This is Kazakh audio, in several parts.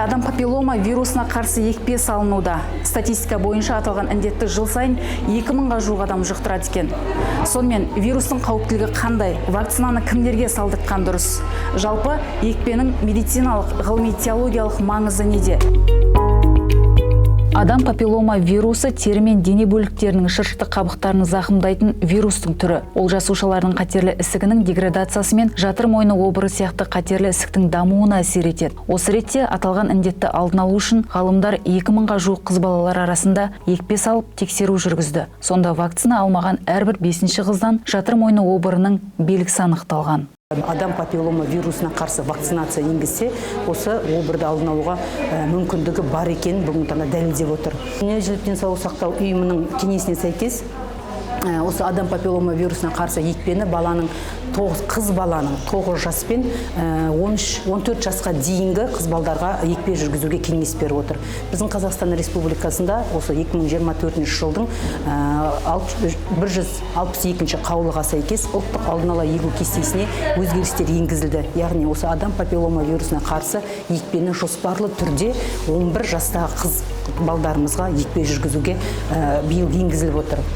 адам папиллома вирусына қарсы екпе салынуда. Статистика бойынша аталған індетті жыл сайын 2000-ға жуық адам жұқтырады екен. Сонымен вирустың қауіптілігі қандай? Вакцинаны кімдерге салдыртқан дұрыс? Жалпы екпенің медициналық, ғылыми теологиялық маңызы неде? Адам папиллома вирусы тері мен дене бөліктерінің шырышты қабықтарын зақымдайтын вирустың түрі. Ол жасушалардың қатерлі ісігінің деградациясы мен жатыр мойны обыры сияқты қатерлі ісіктің дамуына әсер етеді. Осы ретте аталған індетті алдын алу үшін ғалымдар 2000-ға жуық қыз балалар арасында екпе салып тексеру жүргізді. Сонда вакцина алмаған әрбір 5-ші қыздан жатыр мойны обырының белгісі анықталған. Адам папиллома вирусына қарсы вакцинация енгізсе, осы обырды алдын алуға мүмкіндігі бар екенін бүгінгі таңда дәлелдеп отыр. Дүниежүзілік денсаулық сақтау ұйымының кеңесіне сәйкес, осы адам папиллома вирусына қарсы екпені қыз баланың 9 жас пен 14 жасқа дейінгі қыз балдарға екпе жүргізуге кеңес беріп отыр. Біздің Қазақстан Республикасында осы 2024 жылдың 162 қаулыға сәйкес ұлттық алдын ала егу кестесіне өзгерістер енгізілді. Яғни осы адам папиллома вирусына қарсы екпені жоспарлы түрде 11 жастағы қыз балдарымызға екпе жүргізуге биыл енгізіліп отыр.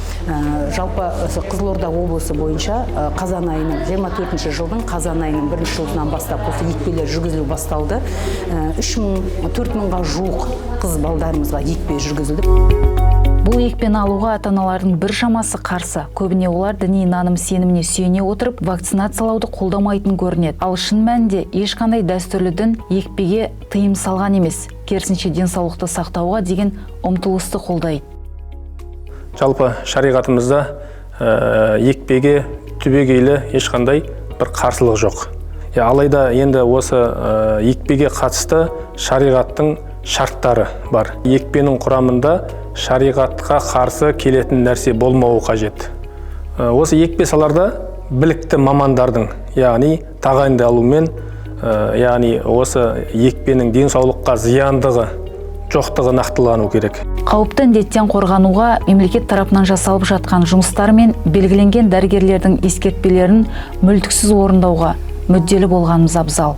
Жалпы Қызылорда облысы бойынша қазан айының 24 жылдың қазан айының 1 жылынан бастап осы екпелер жүргізілу басталды. 4000-ға жуық қыз балдарымызға екпе жүргізілді. Бұл екпені алуға ата-аналардың біршамасы қарсы. Көбіне олар діни наным сеніміне сүйене отырып, вакцинациялауды қолдамайтын көрінеді. Ал шын мәнінде ешқандай дәстүрлі дін екпеге тыйым салған емес. Керісінше денсаулықты сақтауға деген ұмтылысты қолдайды. Жалпы шариғатымызда екпеге түбегейлі ешқандай бір қарсылық жоқ. Алайда енді осы екпеге қатысты шариғаттың шарттары бар. Екпенің құрамында шариғатқа қарсы келетін нәрсе болмауы қажет. Осы екпе саларда білікті мамандардың, яғни тағайындалуымен, яғни осы екпенің денсаулыққа зияндығы жоқтығы нақтылану керек. Қауіпті індеттен қорғануға мемлекет тарапынан жасалып жатқан жұмыстар мен белгіленген дәрігерлердің ескертпелерін мүлтіксіз орындауға мүдделі болғанымыз абзал.